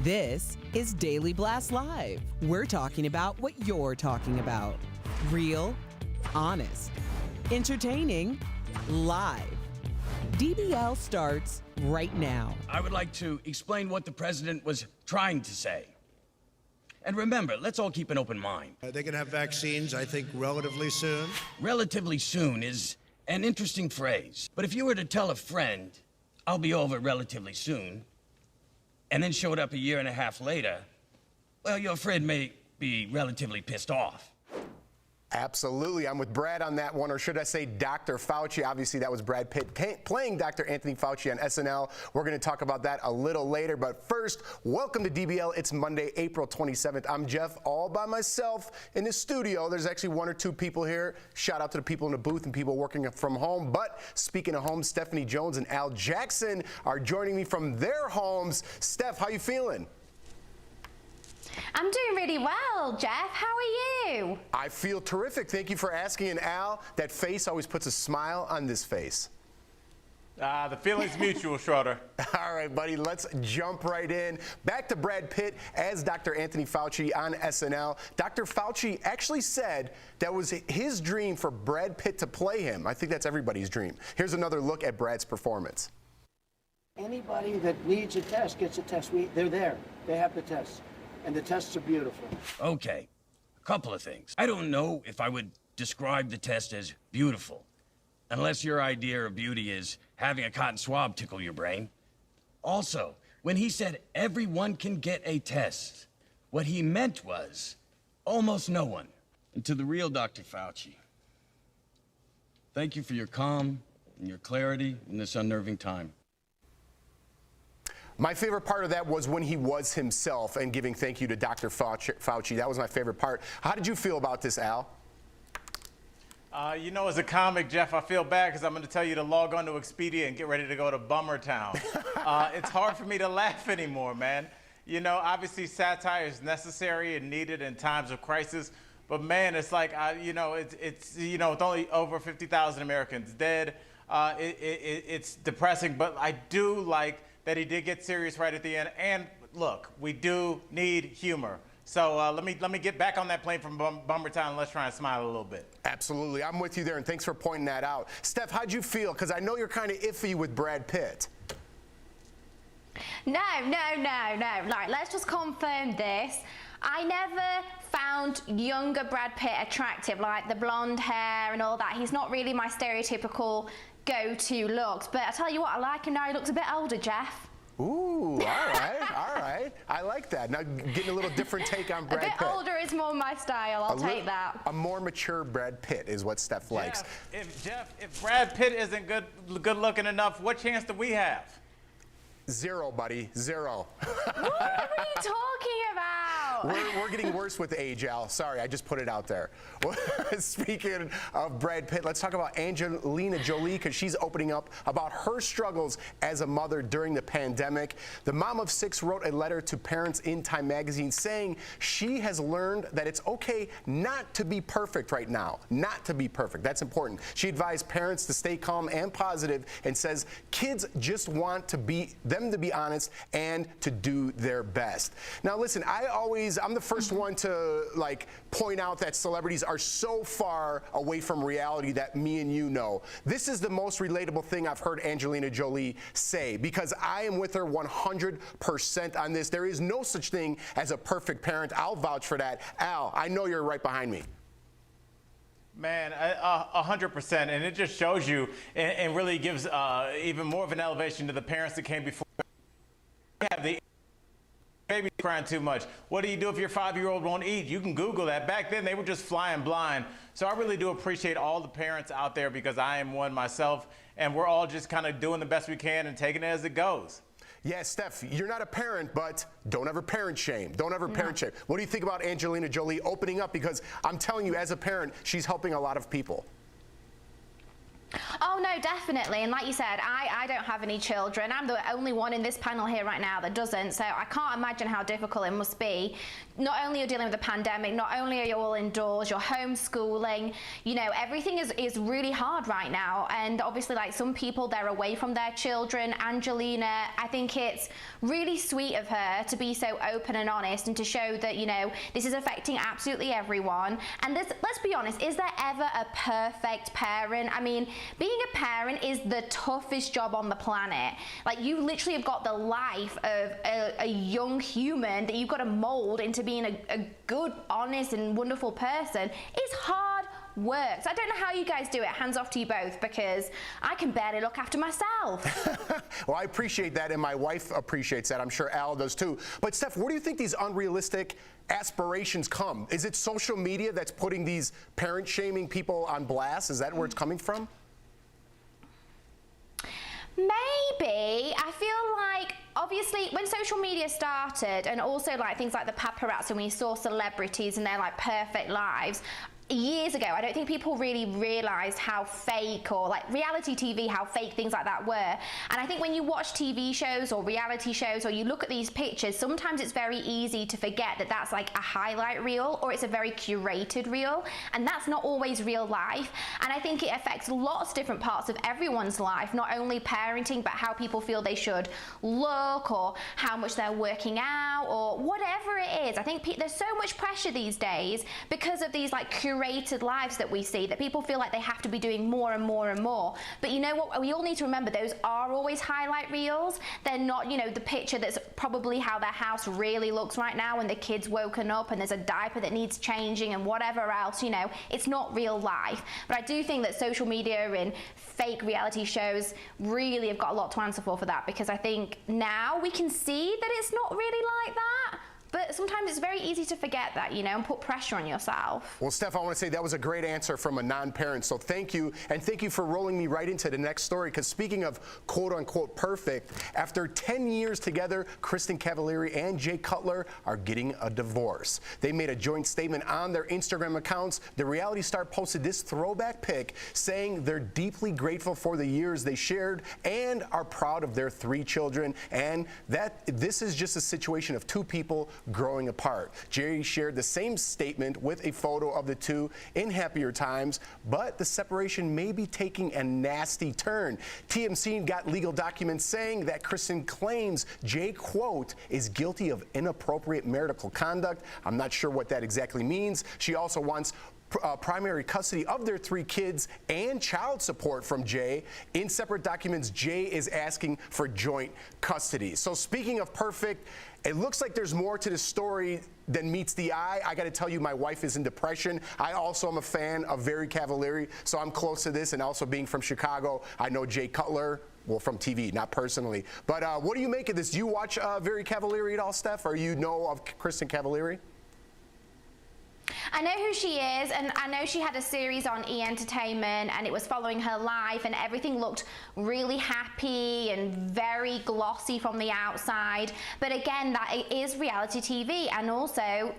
This is Daily Blast Live. We're talking about what you're talking about. Real, honest, entertaining, live. DBL starts right now. I would like to explain what the president was trying to say. And remember, let's all keep an open mind. They're going to have vaccines, I think, relatively soon. Relatively soon is an interesting phrase. But if you were to tell a friend, I'll be over relatively soon, and then showed up a year and a half later, well, your friend may be relatively pissed off. Absolutely. I'm with Brad on that one, or should I say Dr. Fauci. Obviously, that was Brad Pitt playing Dr. Anthony Fauci on SNL. We're going to talk about that a little later. But first, welcome to DBL. It's Monday, April 27th. I'm Jeff, all by myself in the studio. There's actually one or two people here. Shout out to the people in the booth and people working from home. But speaking of home, Stephanie Jones and Al Jackson are joining me from their homes. Steph, how you feeling? I'm doing really well, Jeff. How are you? I feel terrific. Thank you for asking. And Al, that face always puts a smile on this face. The feeling's mutual, Schroeder. All right, buddy, let's jump right in. Back to Brad Pitt as Dr. Anthony Fauci on SNL. Dr. Fauci actually said that was his dream for Brad Pitt to play him. I think that's everybody's dream. Here's another look at Brad's performance. Anybody that needs a test gets a test. They're there. They have the tests. And the tests are beautiful. Okay, a couple of things. I don't know if I would describe the test as beautiful, unless your idea of beauty is having a cotton swab tickle your brain. Also, when he said everyone can get a test, what he meant was almost no one. And to the real Dr. Fauci, thank you for your calm and your clarity in this unnerving time. My favorite part of that was when he was himself and giving thank you to Dr. Fauci. That was my favorite part. How did you feel about this, Al? You know, as a comic, Jeff, I feel bad because I'm going to tell you to log on to Expedia and get ready to go to Bummer Town. It's hard for me to laugh anymore, man. You know, obviously satire is necessary and needed in times of crisis. But, man, it's like, it's with only over 50,000 Americans dead, it's depressing. But I do like that he did get serious right at the end. And look, we do need humor. So let me get back on that plane from Bummertown and let's try and smile a little bit. Absolutely. I'm with you there, and thanks for pointing that out. Steph, how'd you feel? Because I know you're kind of iffy with Brad Pitt. No. Like, let's just confirm this. I never found younger Brad Pitt attractive, like the blonde hair and all that. He's not really my stereotypical go-to looks, but I tell you what, I like him now. He looks a bit older, Jeff. Ooh, all right. I like that. Now, getting a little different take on Brad Pitt. A bit older is more my style. I'll take that. A more mature Brad Pitt is what Steph likes. If Brad Pitt isn't good looking enough, what chance do we have? Zero, buddy. Zero. What are you talking about? We're getting worse with age, Al. Sorry, I just put it out there. Speaking of Brad Pitt, let's talk about Angelina Jolie, because she's opening up about her struggles as a mother during the pandemic. The mom of 6 wrote a letter to parents in Time magazine saying she has learned that it's okay not to be perfect right now. Not to be perfect. That's important. She advised parents to stay calm and positive and says kids just want them to be honest and to do their best. Now, listen, I'm the first one to point out that celebrities are so far away from reality that me and you know. This is the most relatable thing I've heard Angelina Jolie say, because I am with her 100% on this. There is no such thing as a perfect parent. I'll vouch for that. Al, I know you're right behind me. Man, 100%, and it just shows you and really gives even more of an elevation to the parents that came before. You have the baby crying too much. What do you do if your 5-year-old won't eat? You can Google that. Back then, they were just flying blind. So I really do appreciate all the parents out there, because I am one myself, and we're all just kind of doing the best we can and taking it as it goes. Yeah, Steph, you're not a parent, but don't ever parent shame. Don't ever parent shame. What do you think about Angelina Jolie opening up? Because I'm telling you, as a parent, she's helping a lot of people. Oh no, definitely. And like you said, I don't have any children. I'm the only one in this panel here right now that doesn't. So I can't imagine how difficult it must be. Not only are you dealing with the pandemic, not only are you all indoors, you're homeschooling, you know, everything is really hard right now. And obviously, like, some people, they're away from their children. Angelina, I think it's really sweet of her to be so open and honest and to show that, you know, this is affecting absolutely everyone. And this, let's be honest, is there ever a perfect parent? I mean, being a parent is the toughest job on the planet. Like, you literally have got the life of a young human that you've got to mold into being a good, honest, and wonderful person. It's hard work. So I don't know how you guys do it. Hands off to you both, because I can barely look after myself. Well, I appreciate that, and my wife appreciates that. I'm sure Al does too. But Steph, where do you think these unrealistic aspirations come? Is it social media that's putting these parent-shaming people on blast? Is that where it's coming from? Maybe. I feel like, obviously, when social media started, and also like things like the paparazzi, when we saw celebrities and their like perfect lives, years ago, I don't think people really realized how fake, or like reality TV, how fake things like that were. And I think when you watch TV shows or reality shows, or you look at these pictures, sometimes it's very easy to forget that that's like a highlight reel, or it's a very curated reel, and that's not always real life. And I think it affects lots of different parts of everyone's life, not only parenting, but how people feel they should look, or how much they're working out, or whatever it is. I think there's so much pressure these days because of these like curated lives that we see, that people feel like they have to be doing more and more and more. But you know what, we all need to remember, those are always highlight reels. They're not, you know, the picture that's probably how their house really looks right now when the kid's woken up and there's a diaper that needs changing and whatever else, you know. It's not real life. But I do think that social media and fake reality shows really have got a lot to answer for that, because I think now we can see that it's not really like that. But sometimes it's very easy to forget that, you know, and put pressure on yourself. Well, Steph, I want to say that was a great answer from a non-parent, so thank you. And thank you for rolling me right into the next story, because speaking of quote-unquote perfect, after 10 years together, Kristin Cavallari and Jay Cutler are getting a divorce. They made a joint statement on their Instagram accounts. The reality star posted this throwback pic saying they're deeply grateful for the years they shared and are proud of their 3 children, and that this is just a situation of 2 people growing apart. Jerry shared the same statement with a photo of the 2 in happier times, but the separation may be taking a nasty turn. TMZ got legal documents saying that Kristin claims Jay, quote, is guilty of inappropriate marital conduct. I'm not sure what that exactly means. She also wants primary custody of their 3 kids and child support from Jay. In separate documents, Jay is asking for joint custody. So speaking of perfect, it looks like there's more to the story than meets the eye. I got to tell you, my wife is in depression. I also am a fan of Very Cavallari, so I'm close to this. And also being from Chicago, I know Jay Cutler, well, from TV, not personally. But what do you make of this? Do you watch Very Cavallari at all, Steph, or you know of Kristin Cavallari? I know who she is, and I know she had a series on E! Entertainment, and it was following her life, and everything looked really happy and very glossy from the outside. But again, that is reality TV, and also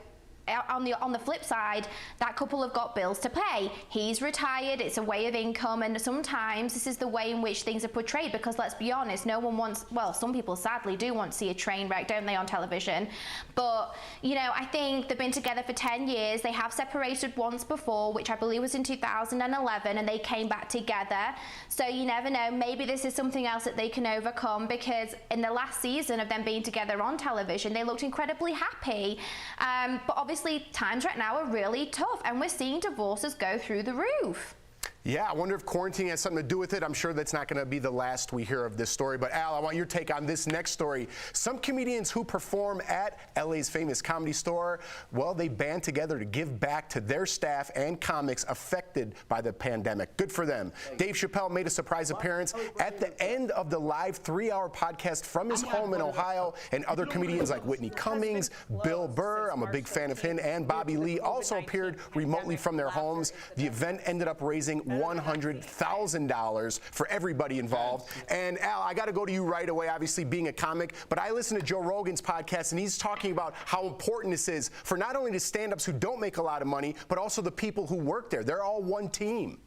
on the flip side, that couple have got bills to pay. He's retired, it's a way of income, and sometimes this is the way in which things are portrayed, because let's be honest, no one wants, well, some people sadly do want to see a train wreck, don't they, on television? But, you know, I think they've been together for 10 years. They have separated once before, which I believe was in 2011, and they came back together. So you never know, maybe this is something else that they can overcome, because in the last season of them being together on television, they looked incredibly happy. But obviously, times right now are really tough, and we're seeing divorces go through the roof. Yeah, I wonder if quarantine has something to do with it. I'm sure that's not going to be the last we hear of this story. But Al, I want your take on this next story. Some comedians who perform at LA's famous Comedy Store, well, they band together to give back to their staff and comics affected by the pandemic. Good for them. Dave Chappelle made a surprise appearance at the end of the live 3-hour podcast from his home in Ohio, and other comedians like Whitney Cummings, Bill Burr, I'm a big fan of him, and Bobby Lee also appeared remotely from their homes. The event ended up raising $100,000 for everybody involved. And Al, I got to go to you right away, obviously being a comic, but I listen to Joe Rogan's podcast, and he's talking about how important this is for not only the stand-ups who don't make a lot of money, but also the people who work there. They're all one team.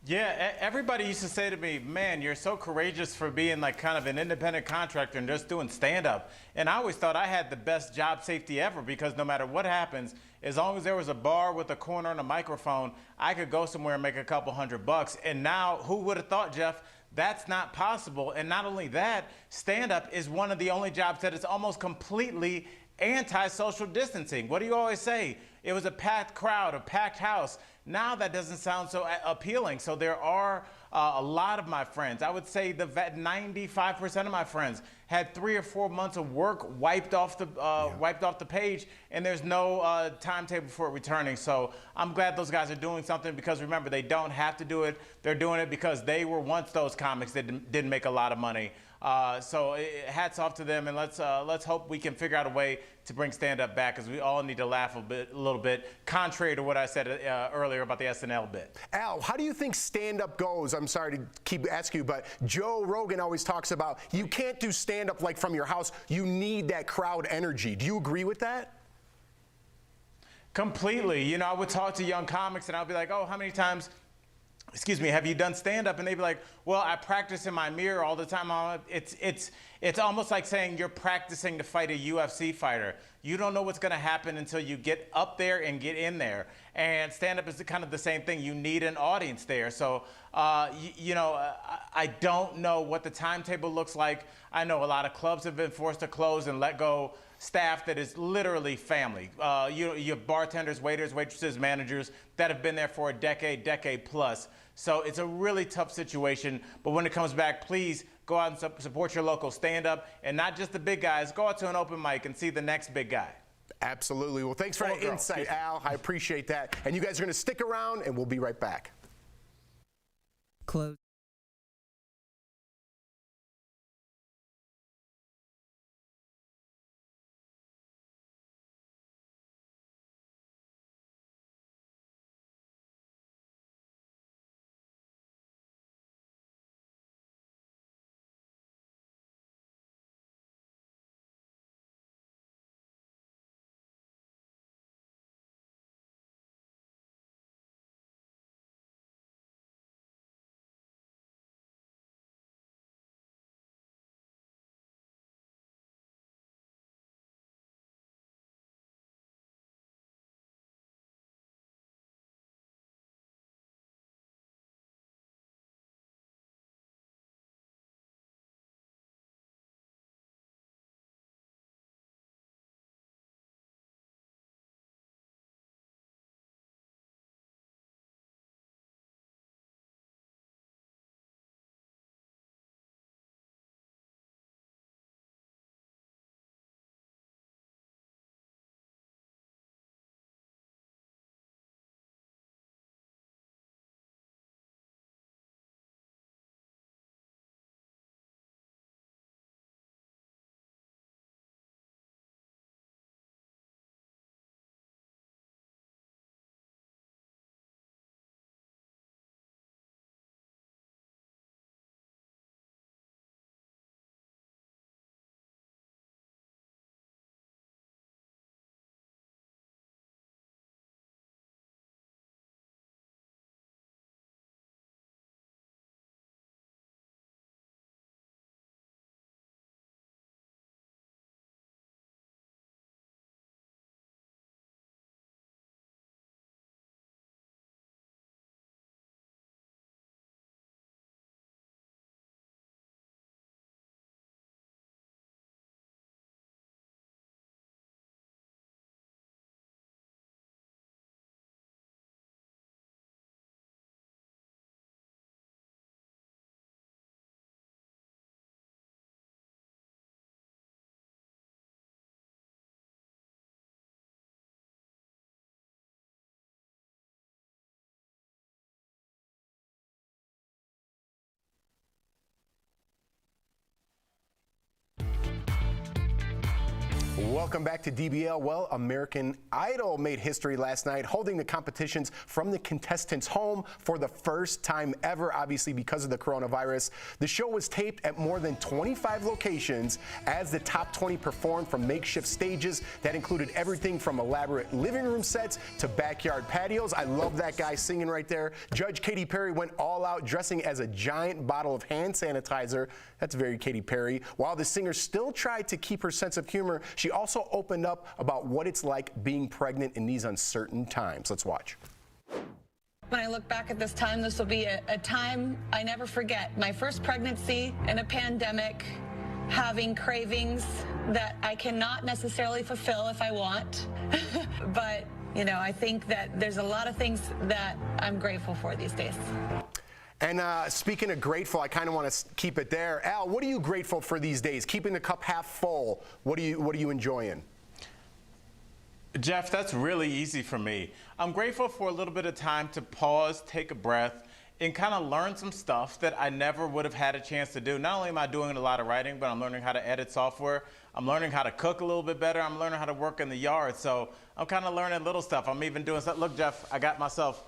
Yeah, everybody used to say to me, man, you're so courageous for being like kind of an independent contractor and just doing stand-up. And I always thought I had the best job safety ever because no matter what happens, as long as there was a bar with a corner and a microphone, I could go somewhere and make a couple $100. And now, who would have thought, Jeff, that's not possible. And not only that, stand-up is one of the only jobs that is almost completely anti-social distancing. What do you always say? It was a packed crowd, a packed house. Now that doesn't sound so appealing. So there are a lot of my friends, I would say 95% of my friends had 3 or 4 months of work wiped off the page, and there's no timetable for it returning. So I'm glad those guys are doing something because remember, they don't have to do it. They're doing it because they were once those comics that didn't make a lot of money. So hats off to them, and let's hope we can figure out a way to bring stand-up back because we all need to laugh a little bit, contrary to what I said earlier about the SNL bit. Al, how do you think stand-up goes? I'm sorry to keep asking you, but Joe Rogan always talks about you can't do stand-up like from your house. You need that crowd energy. Do you agree with that? Completely. You know, I would talk to young comics, and I'll be like, oh, how many times, excuse me, have you done stand-up? And they'd be like, well, I practice in my mirror all the time. It's almost like saying you're practicing to fight a UFC fighter. You don't know what's going to happen until you get up there and get in there. And stand-up is kind of the same thing. You need an audience there. So, I don't know what the timetable looks like. I know a lot of clubs have been forced to close and let go staff that is literally family. You have bartenders, waiters, waitresses, managers that have been there for a decade plus. So it's a really tough situation. But when it comes back, please go out and support your local stand-up, and not just the big guys. Go out to an open mic and see the next big guy. Absolutely. Well, thanks for the insight, Al. I appreciate that. And you guys are going to stick around, and we'll be right back. Close. Welcome back to DBL. Well, American Idol made history last night, holding the competitions from the contestants' home for the first time ever, obviously because of the coronavirus. The show was taped at more than 25 locations as the top 20 performed from makeshift stages that included everything from elaborate living room sets to backyard patios. I love that guy singing right there. Judge Katy Perry went all out, dressing as a giant bottle of hand sanitizer. That's very Katy Perry. While the singer still tried to keep her sense of humor, she also opened up about what it's like being pregnant in these uncertain times. Let's watch. When I look back at this time, this will be a time I never forget. My first pregnancy in a pandemic, having cravings that I cannot necessarily fulfill if I want. But, you know, I think that there's a lot of things that I'm grateful for these days. And speaking of grateful, I kind of want to keep it there. Al, what are you grateful for these days? Keeping the cup half full. What are you enjoying? Jeff, that's really easy for me. I'm grateful for a little bit of time to pause, take a breath, and kind of learn some stuff that I never would have had a chance to do. Not only am I doing a lot of writing, but I'm learning how to edit software. I'm learning how to cook a little bit better. I'm learning how to work in the yard. So I'm kind of learning little stuff. I'm even doing stuff. Look, Jeff, I got myself,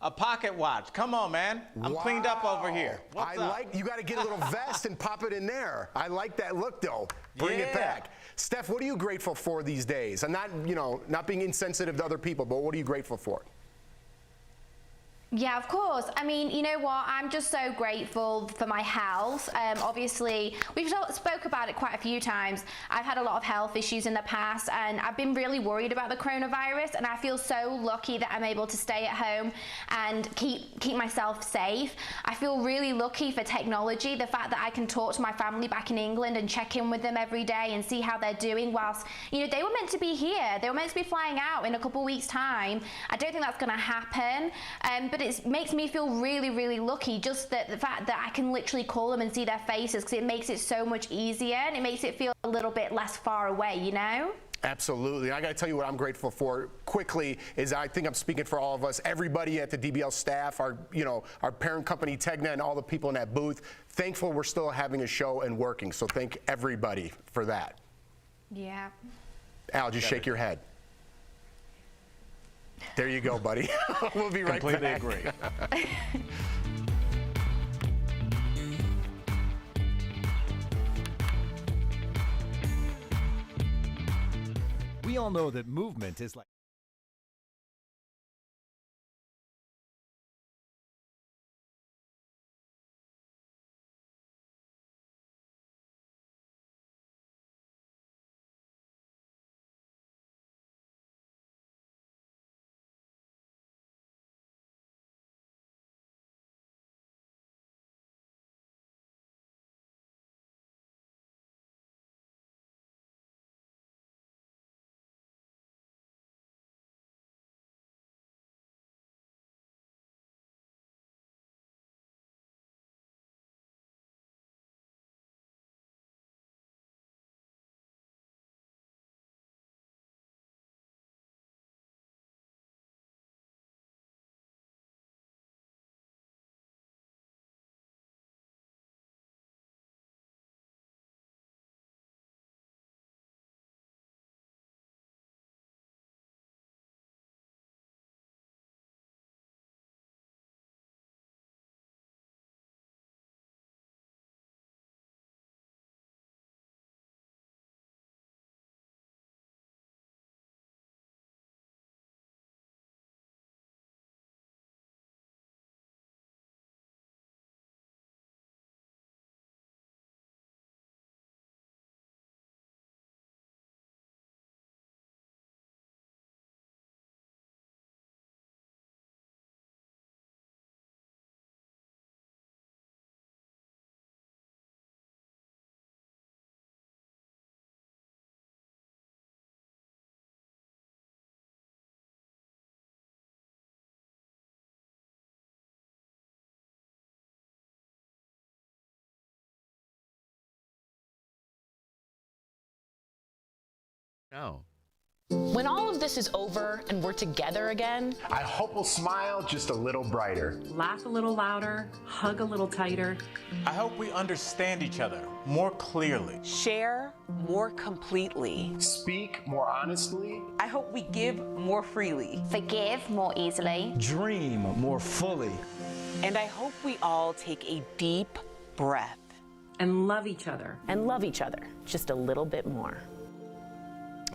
a pocket watch. Come on, man. I'm cleaned up over here. What's up? You got to get a little vest and pop it in there. I like that look, though. Bring it back. Steph, what are you grateful for these days? I'm not, not being insensitive to other people, but what are you grateful for? Yeah, of course. I mean, you know what? I'm just so grateful for my health. Obviously, we've spoke about it quite a few times. I've had a lot of health issues in the past, and I've been really worried about the coronavirus, and I feel so lucky that I'm able to stay at home and keep myself safe. I feel really lucky for technology, the fact that I can talk to my family back in England and check in with them every day and see how they're doing whilst, they were meant to be here. They were meant to be flying out in a couple of weeks' time. I don't think that's going to happen, but it makes me feel really, really lucky, just the fact that I can literally call them and see their faces, because it makes it so much easier and it makes it feel a little bit less far away, Absolutely. I got to tell you what I'm grateful for quickly is I think I'm speaking for all of us, everybody at the DBL staff, our parent company, Tegna, and all the people in that booth. Thankful we're still having a show and working. So thank everybody for that. Yeah. Al, just shake your head. There you go, buddy. We'll be right back. Completely agree. We all know that movement is like No. When all of this is over and we're together again, I hope we'll smile just a little brighter. Laugh a little louder, hug a little tighter. I hope we understand each other more clearly. Share more completely. Speak more honestly. I hope we give more freely. Forgive more easily. Dream more fully. And I hope we all take a deep breath. And love each other. and love each other just a little bit more.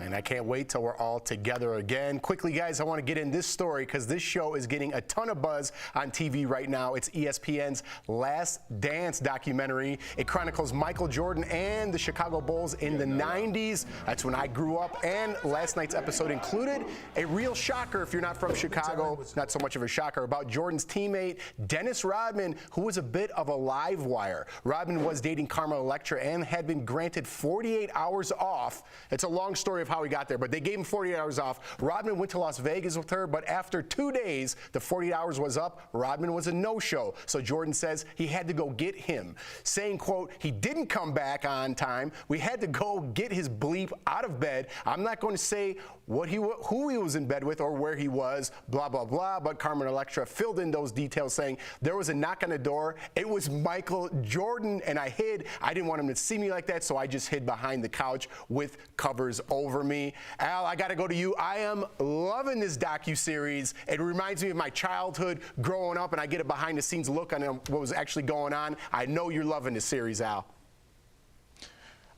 And I can't wait till we're all together again. Quickly, guys, I want to get in this story because this show is getting a ton of buzz on TV right now. It's ESPN's Last Dance documentary. It chronicles Michael Jordan and the Chicago Bulls in the 90s. That's when I grew up. And last night's episode included a real shocker if you're not from Chicago. Not so much of a shocker about Jordan's teammate, Dennis Rodman, who was a bit of a live wire. Rodman was dating Carmen Electra and had been granted 48 hours off. It's a long story of how he got there, but they gave him 48 hours off. Rodman went to Las Vegas with her, but after 2 days, the 48 hours was up. Rodman was a no-show. So Jordan says he had to go get him, saying, quote, he didn't come back on time. We had to go get his bleep out of bed. I'm not going to say who he was in bed with or where he was, blah, blah, blah. But Carmen Electra filled in those details, saying there was a knock on the door. It was Michael Jordan, and I hid. I didn't want him to see me like that, so I just hid behind the couch with covers over me. Al, I got to go to you. I am loving this docuseries. It reminds me of my childhood growing up, and I get a behind-the-scenes look on what was actually going on. I know you're loving this series, Al.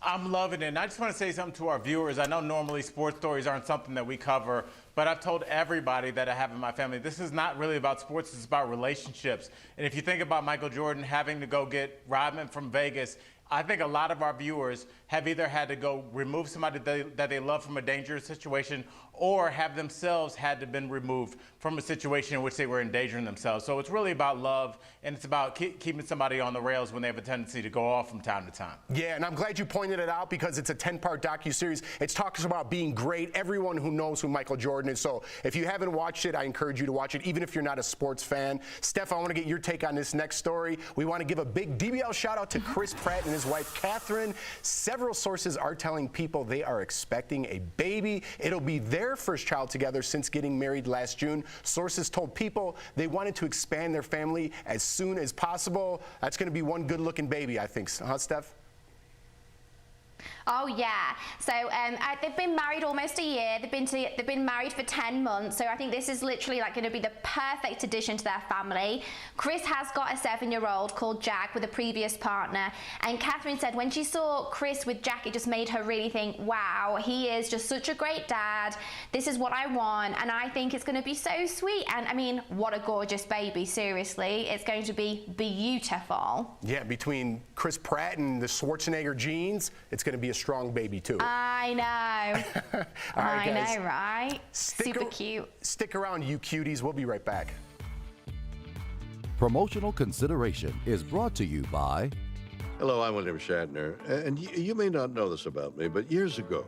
I'm loving it. And I just want to say something to our viewers. I know normally sports stories aren't something that we cover, but I've told everybody that I have in my family, this is not really about sports, it's about relationships. And if you think about Michael Jordan having to go get Rodman from Vegas, I think a lot of our viewers have either had to go remove somebody that they love from a dangerous situation or have themselves had to been removed from a situation in which they were endangering themselves. So it's really about love, and it's about keeping somebody on the rails when they have a tendency to go off from time to time. Yeah, and I'm glad you pointed it out because it's a 10-part docuseries. It talks about being great. Everyone who knows who Michael Jordan is. So if you haven't watched it, I encourage you to watch it, even if you're not a sports fan. Steph, I want to get your take on this next story. We want to give a big DBL shout out to Chris Pratt and his wife, Catherine. Several sources are telling people they are expecting a baby. It'll be their first child together since getting married last June. Sources told people they wanted to expand their family as soon as possible. That's going to be one good-looking baby, I think. Huh, Steph? Oh yeah. So they've been married almost a year. They've been married for 10 months. So I think this is literally like going to be the perfect addition to their family. Chris has got a 7-year-old called Jack with a previous partner. And Catherine said when she saw Chris with Jack, it just made her really think, wow, he is just such a great dad. This is what I want. And I think it's going to be so sweet. And I mean, what a gorgeous baby. Seriously, it's going to be beautiful. Yeah, between Chris Pratt and the Schwarzenegger genes, it's going to be a strong baby too. I know. All right, guys. I know, right? Super cute. Stick around, you cuties. We'll be right back. Promotional consideration is brought to you by... Hello, I'm William Shatner, and you may not know this about me, but years ago,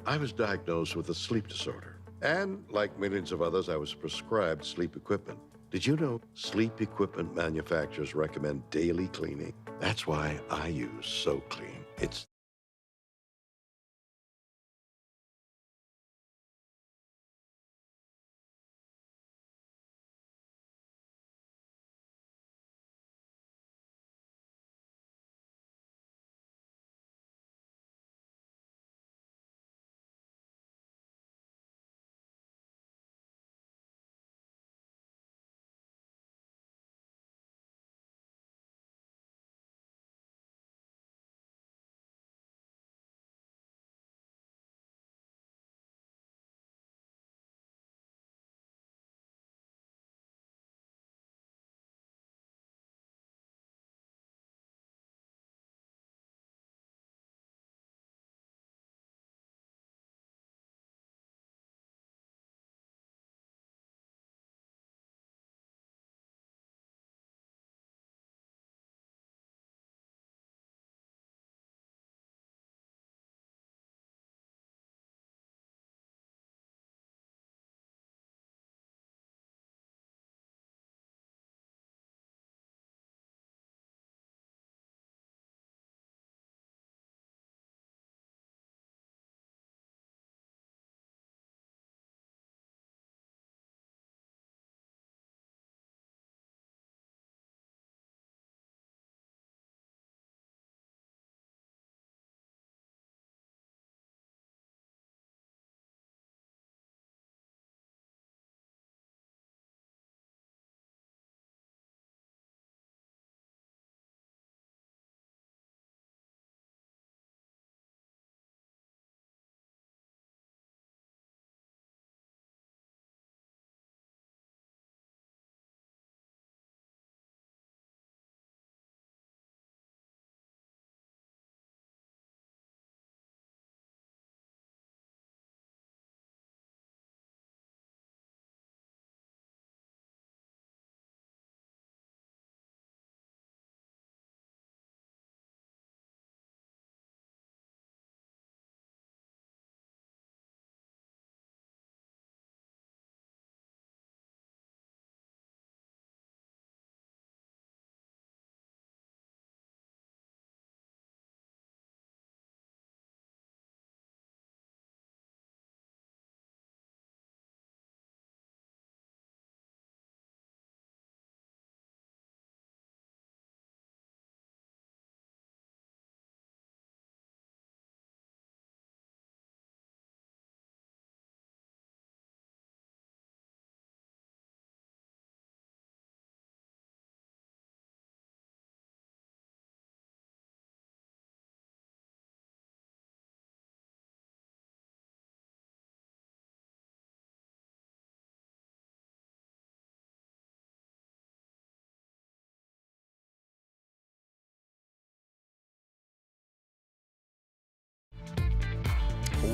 I was diagnosed with a sleep disorder. And like millions of others, I was prescribed sleep equipment. Did you know sleep equipment manufacturers recommend daily cleaning? That's why I use So Clean. It's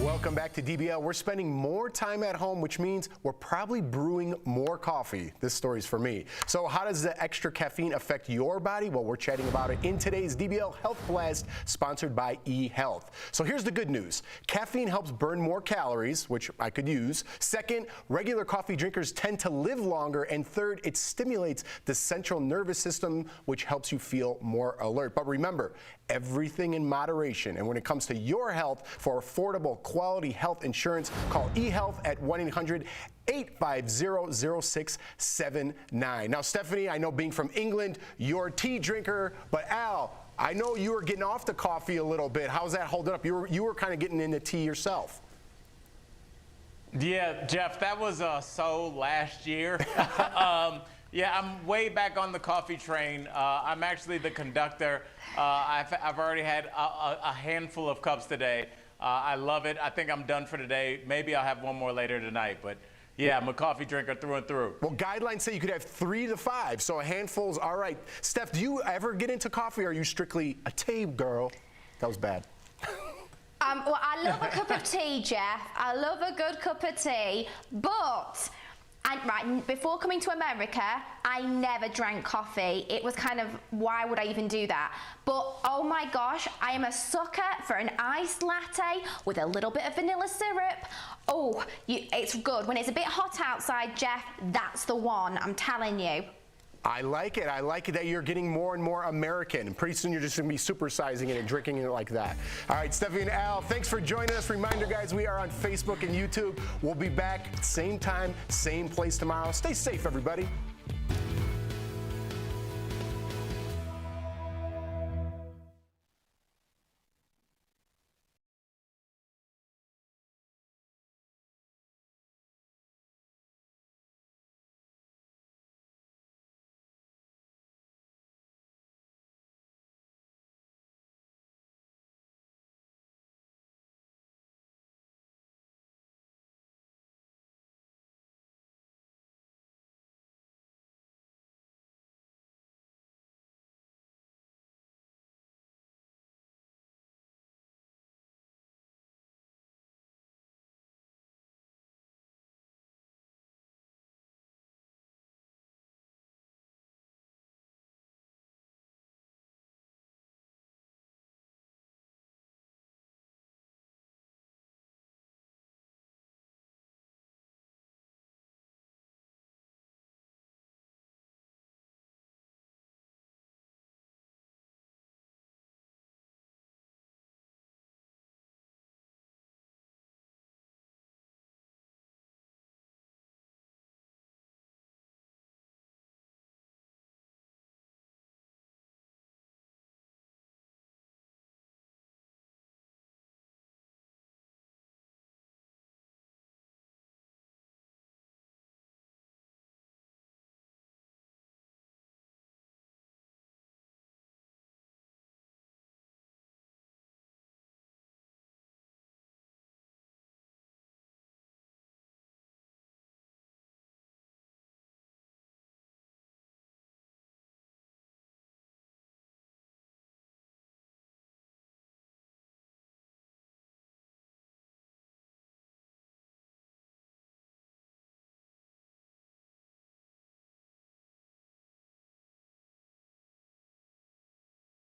Welcome back to DBL. We're spending more time at home, which means we're probably brewing more coffee. This story's for me. So how does the extra caffeine affect your body? Well, we're chatting about it in today's DBL Health Blast, sponsored by eHealth. So here's the good news. Caffeine helps burn more calories, which I could use. Second, regular coffee drinkers tend to live longer. And third, it stimulates the central nervous system, which helps you feel more alert. But remember, everything in moderation. And when it comes to your health, for affordable, quality health insurance, call eHealth at 1-800-850-0679. Now, Stephanie, I know being from England, you're a tea drinker, but Al, I know you were getting off the coffee a little bit. How's that holding up? You were kind of getting into tea yourself. Yeah, Jeff, that was so last year. Yeah, I'm way back on the coffee train. I'm actually the conductor. I've already had a handful of cups today. I love it. I think I'm done for today. Maybe I'll have one more later tonight, but yeah, I'm a coffee drinker through and through. Well, guidelines say you could have 3 to 5, so a handful's all right. Steph, do you ever get into coffee, or are you strictly a tea girl? That was bad. Well, I love a cup of tea, Jeff. I love a good cup of tea, but right, before coming to America, I never drank coffee. It was kind of, why would I even do that? But oh my gosh, I am a sucker for an iced latte with a little bit of vanilla syrup. Oh, it's good. When it's a bit hot outside, Jeff, that's the one, I'm telling you. I like it. I like it that you're getting more and more American. And pretty soon you're just going to be supersizing it and drinking it like that. All right, Stephanie and Al, thanks for joining us. Reminder, guys, we are on Facebook and YouTube. We'll be back same time, same place tomorrow. Stay safe, everybody.